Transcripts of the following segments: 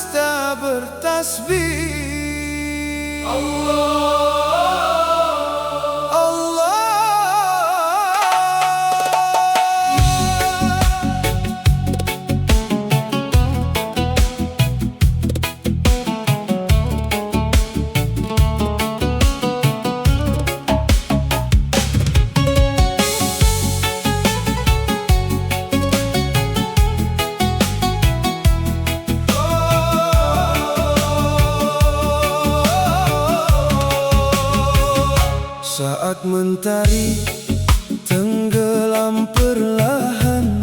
semesta bertasbih. Allah, Allah. Saat mentari tenggelam perlahan,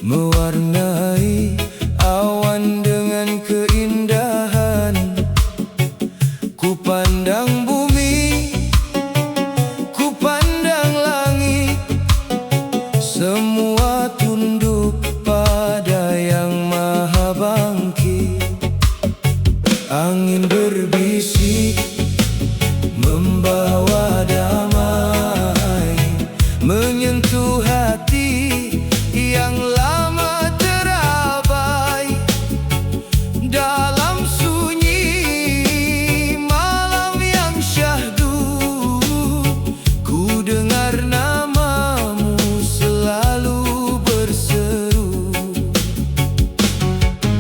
mewarnai awan dengan keindahan. Ku pandang bumi, ku pandang langit, semua tunduk pada Yang Maha Bangkit. Angin berbisik membawa damai, menyentuh hati yang lama terabai. Dalam sunyi malam yang syahdu, ku dengar namamu selalu berseru.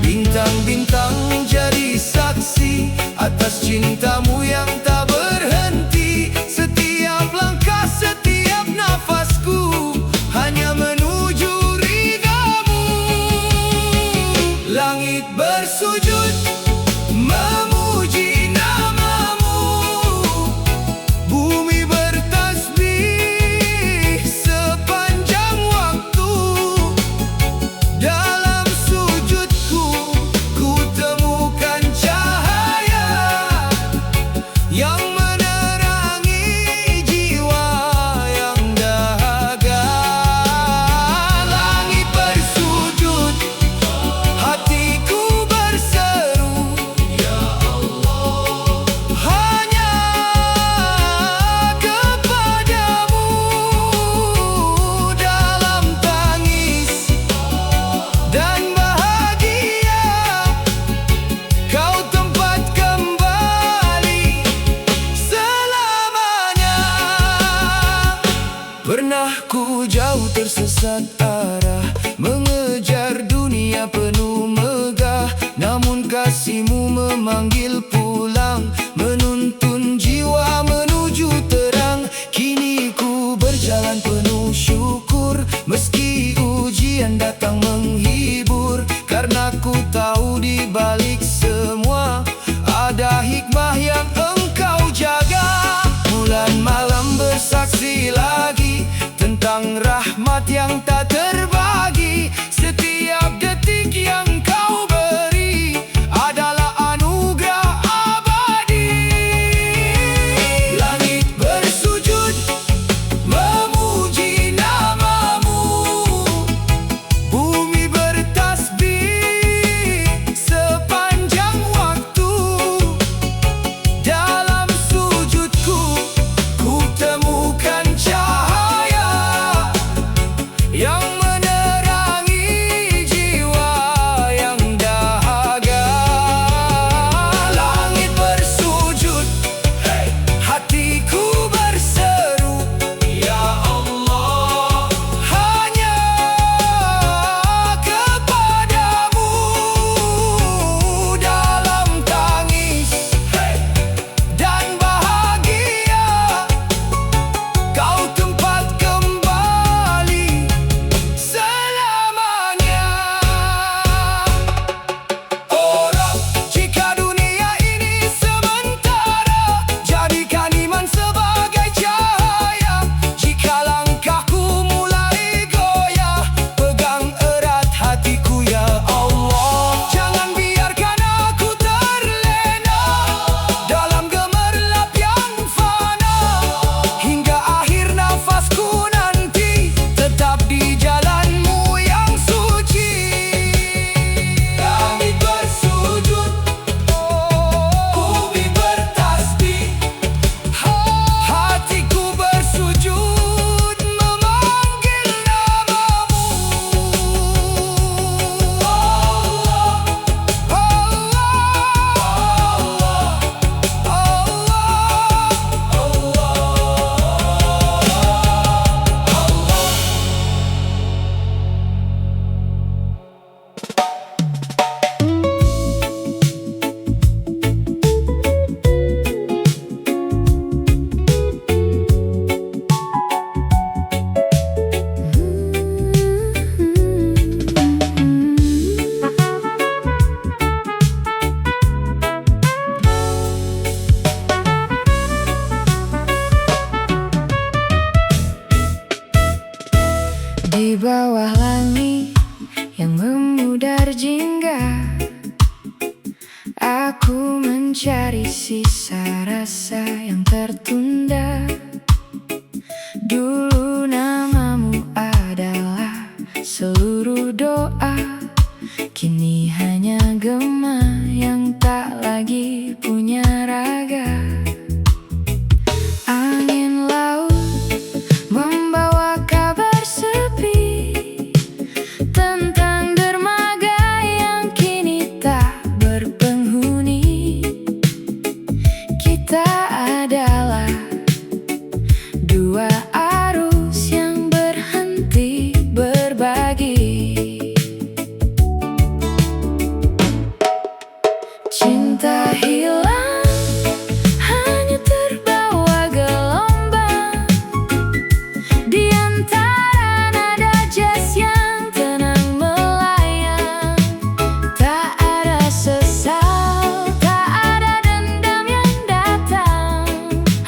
Bintang-bintang menjadi saksi atas cintamu yang tak berhenti. Setiap langkah, setiap nafasku hanya menuju ridhamu. Langit bersujud memuji namamu, bumi bertasbih sepanjang waktu. Dalam sujudku ku temukan cahaya yang menerangi jiwa yang dahaga. Langit bersujud, hatiku berseru, Ya Allah, hanya kepadamu. Dalam tangis dan bahagia, kau tempat kembali selamanya. Pernah ku jauh tersesat arah, mengejar dunia penuh megah, namun kasihmu memanggil pulang, menuntun jiwa menuju terang. Kini ku berjalan penuh syukur, meski ujian datang menghibur, karena ku tahu di balik semua ada hikmah yang engkau jaga. Bulan malam bersaksi lagi tentang rahmat yang tak terbagi. Setiap detik yang kau beri adalah anugerah abadi. Langit bersujud memuji namamu, bumi bertasbih sepanjang waktu. Dalam sujudku ku temukan cahaya yang wangi yang memudar jingga. Aku mencari sisa rasa yang tertunda. Dulu namamu adalah seluruh doa, kini hanya gema yang tak lagi punya raga. Angin laut membawa kabar sepi tentang dermaga yang kini tak berpenghuni. Kita adalah dua arus yang berhenti berbagi. Cinta hilang, hanya terbawa gelombang di antara nada jazz yang tenang melayang. Tak ada sesal, tak ada dendam yang datang,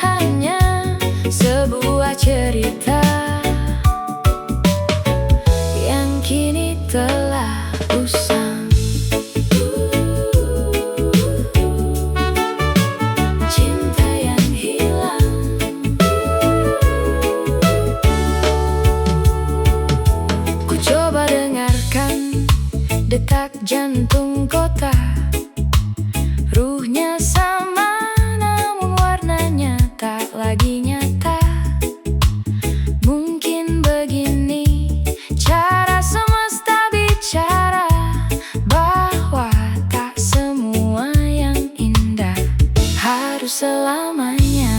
hanya sebuah cerita yang kini telah usang. Cinta yang hilang. Ku coba dengarkan detak jantung kota. Ruhnya sama, namun warnanya tak lagi nyata. Mungkin begini cara semesta bicara, bahwa tak semua yang indah harus selamanya.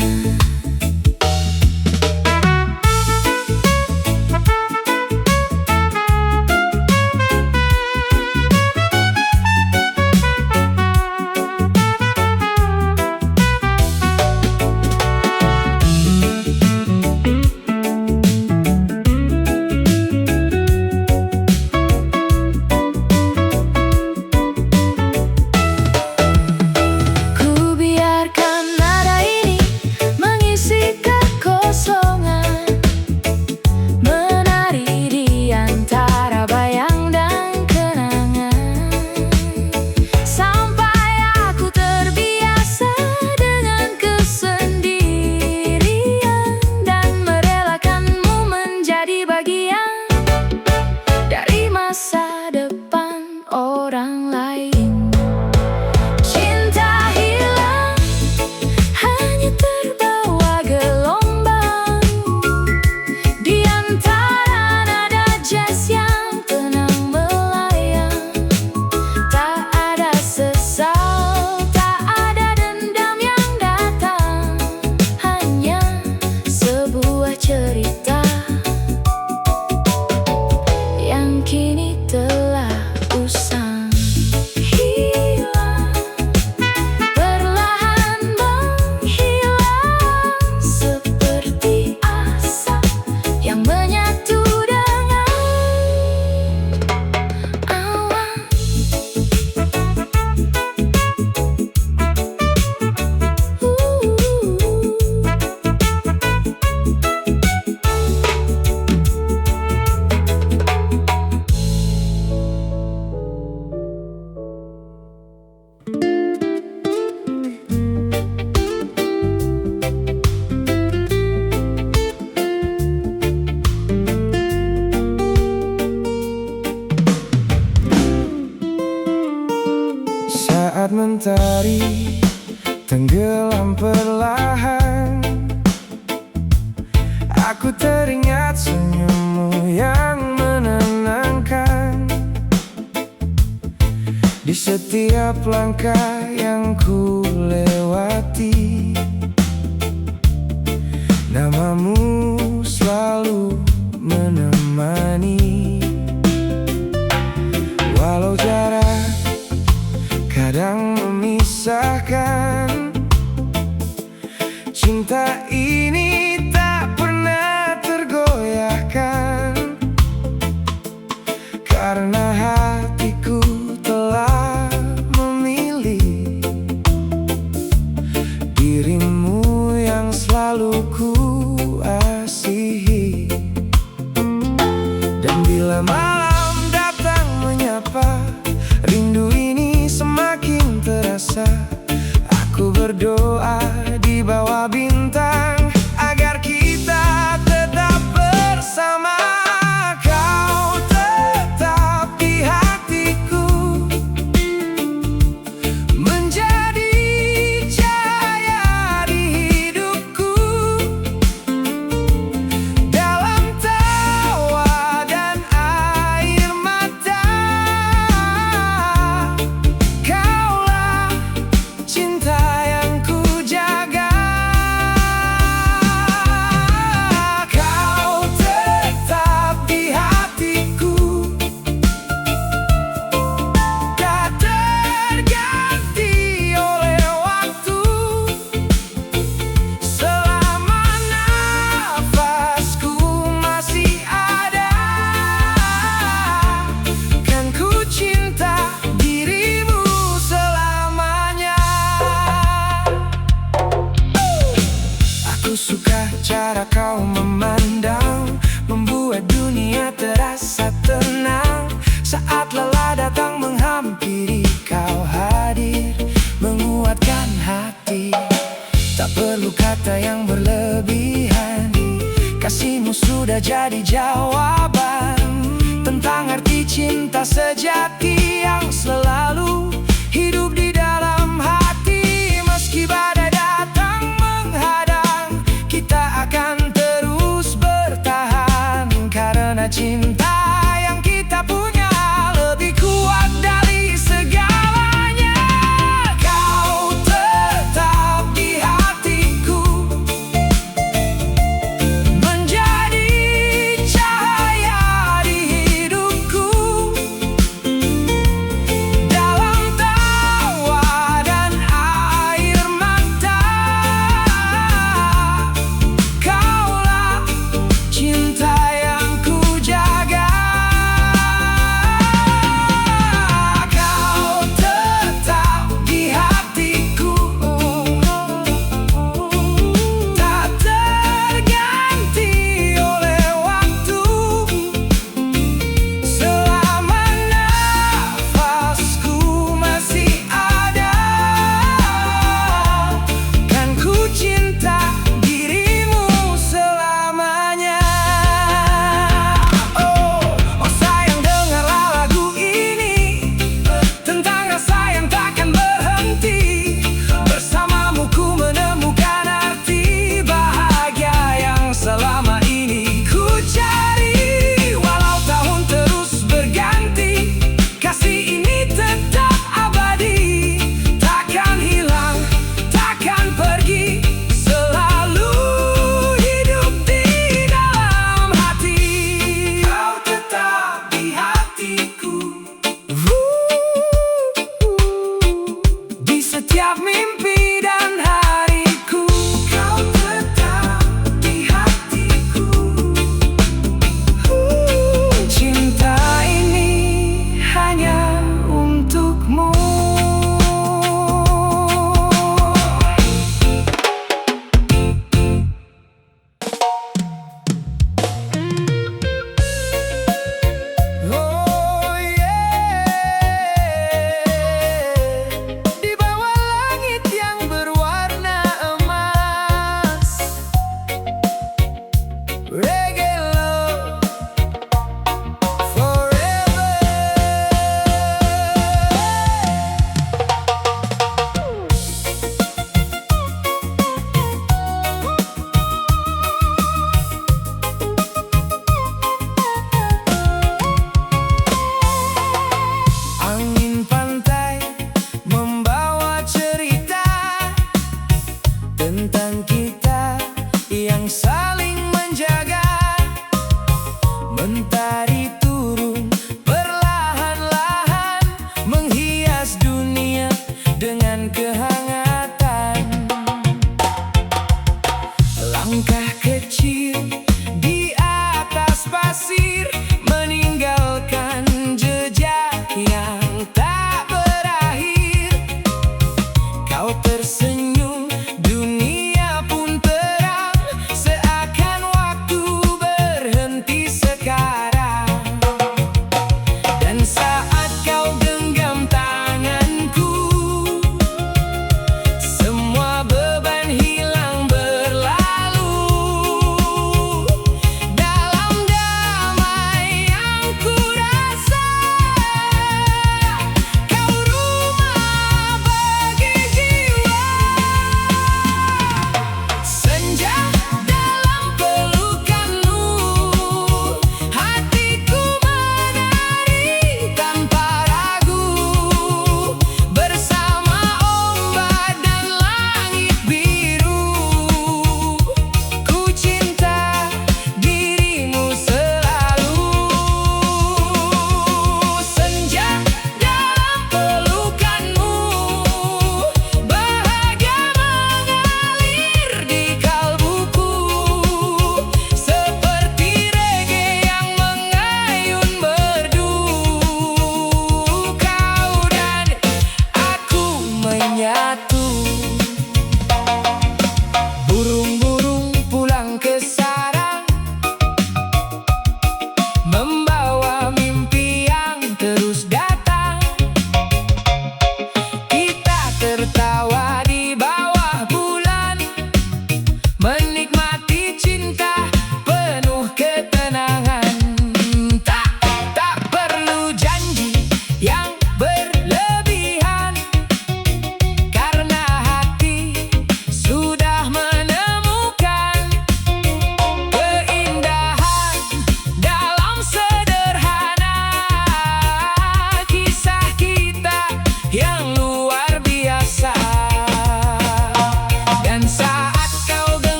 Ku biarkan nada ini mengisi kekosongan, menari di antara bayang dan kenangan, sampai aku terbiasa dengan kesendirian dan merelakanmu menjadi bagian dari masa depan orang lain. Cinta hilang, hanya terbawa gelombang di antara nada jazz yang tenang melayang. Tak ada sesal, tak ada dendam yang datang, hanya sebuah cerita yang kini telah usang. Hilang, perlahan menghilang, seperti asap yang menyatu dengan awan. Saat mentari tenggelam perlahan, aku teringat senyummu yang menenangkan. Di setiap langkah yang ku lewati, namamu selalu menemani. Walau jarak kadang memisahkan, cinta ini tak pernah tergoyahkan, karena hatiku telah memilih dirimu yang selalu ku berdoa di bawah bintang agar kita tetap bersama. Kau tetap di hatiku, menjadi cahaya di hidupku. Dalam tawa dan air mata, kaulah cinta yang ku jaga. Kau tetap di hatiku, tak terganti oleh waktu. Selama nafasku masih ada, kan ku cinta dirimu selamanya. Aku suka cara kau memandang, membuat dunia terasa tenang. Saat lelah datang menghampiri, kau hadir menguatkan hati. Tak perlu kata yang berlebihan, kasihmu sudah jadi jawaban tentang arti cinta sejati yang selalu hidup di dalam hati. Meski badai datang menghadang, kita akan terus bertahan, karena cinta yang kita punya lebih kuat dari segalanya. Kau tetap di hatiku, menjadi cahaya di hidupku.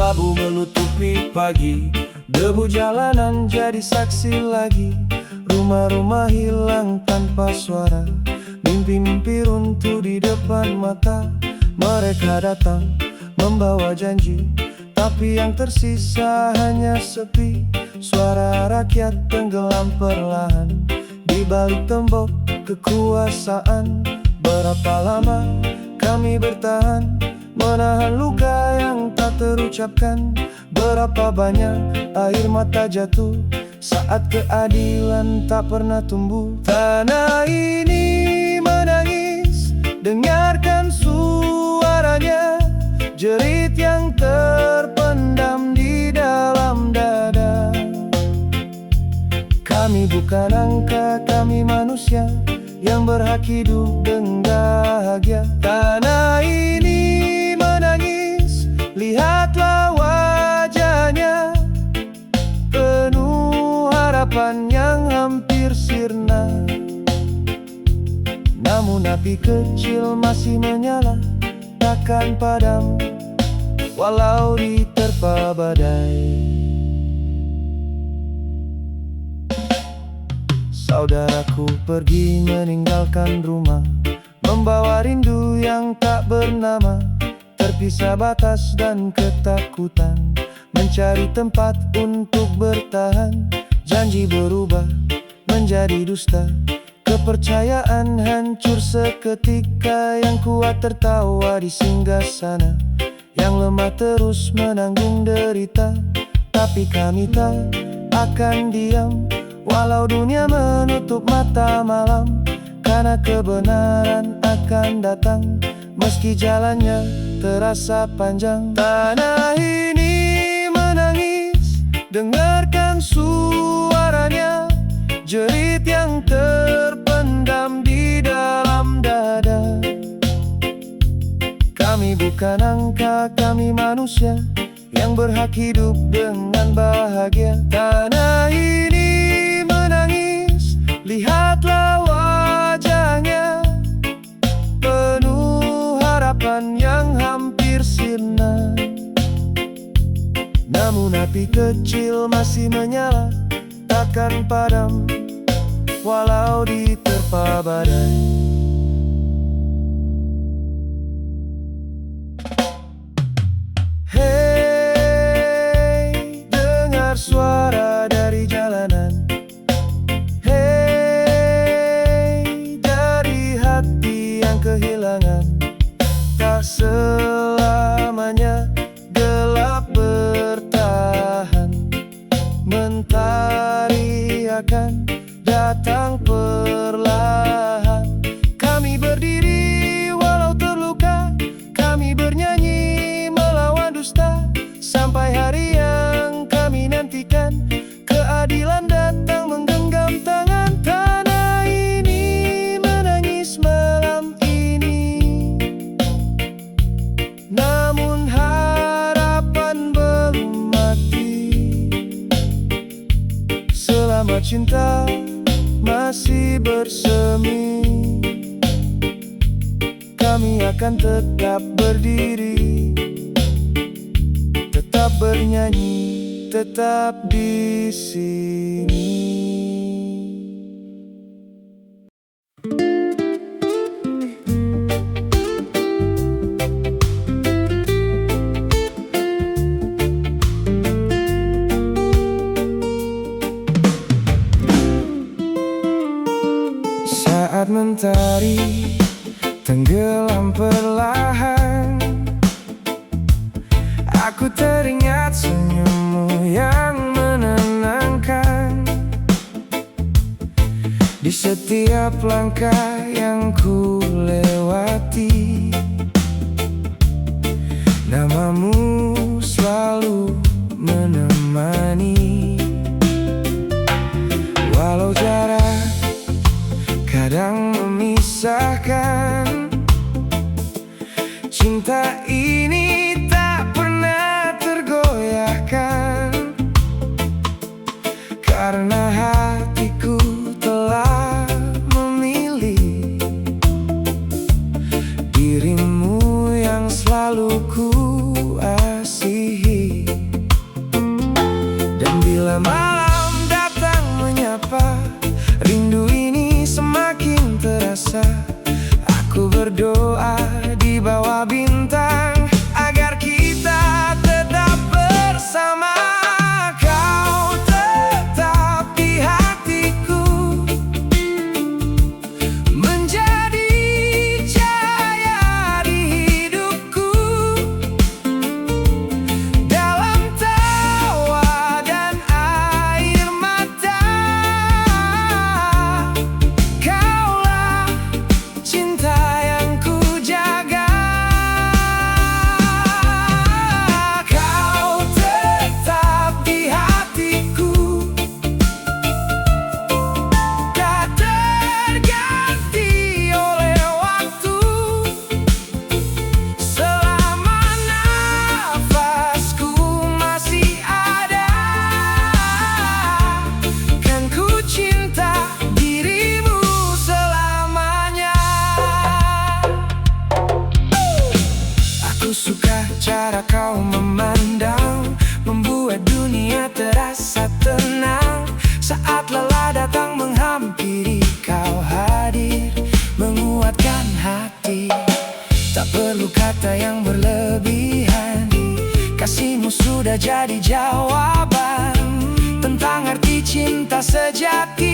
Labu menutupi pagi, debu jalanan jadi saksi lagi. Rumah-rumah hilang tanpa suara, mimpi-mimpi runtuh di depan mata. Mereka datang membawa janji, tapi yang tersisa hanya sepi. Suara rakyat tenggelam perlahan di balik tembok kekuasaan. Berapa lama kami bertahan, menahan luka yang tak terucapkan. Berapa banyak air mata jatuh saat keadilan tak pernah tumbuh. Tanah ini menangis, dengarkan suaranya, jerit yang terpendam di dalam dada. Kami bukan angka, kami manusia yang berhak hidup dengan bahagia. Tanah ini menangis, lihatlah wajahnya, penuh harapan yang hampir sirna. Namun api kecil masih menyala, takkan padam walau diterpa badai. Saudaraku pergi meninggalkan rumah, membawa rindu yang tak bernama. Terpisah batas dan ketakutan, mencari tempat untuk bertahan. Janji berubah menjadi dusta, kepercayaan hancur seketika. Yang kuat tertawa di singgasana, yang lemah terus menanggung derita. Tapi kami tak akan diam, walau dunia menutup mata malam. Karena kebenaran akan datang, meski jalannya terasa panjang. Tanah ini menangis, dengarkan suaranya, jerit yang terpendam di dalam dada. Kami bukan angka, kami manusia yang berhak hidup dengan bahagia. Tanah ini menangis, lihatlah wajahnya, penuh harapan yang hampir sirna. Namun api kecil masih menyala, takkan padam walau diterpa badai. Hei, dengar suara dari jalanan. Hei, dari hati yang kehilangan. Tak selamanya gelap bertahan, mentari akan datang perlahan. Kami berdiri walau terluka, kami bernyanyi melawan dusta. Sampai hari yang kami nantikan, keadilan datang menggenggam tangan. Tanah ini menangis malam ini, namun harapan belum mati. Selama cinta masih bersemi, kami akan tetap berdiri, tetap bernyanyi, tetap di sini. Saat mentari tenggelam perlahan, aku teringat senyummu yang menenangkan. Di setiap langkah yang ku lewati, namamu selalu menemani. Walau jarak kadang memisahkan, cinta ini tak pernah tergoyahkan. Karena hatiku telah memilih dirimu yang selalu ku asihi. cinta datang menghampiri, kau hadir menguatkan hati. Tak perlu kata yang berlebihan, kasihmu sudah jadi jawaban tentang arti cinta sejati.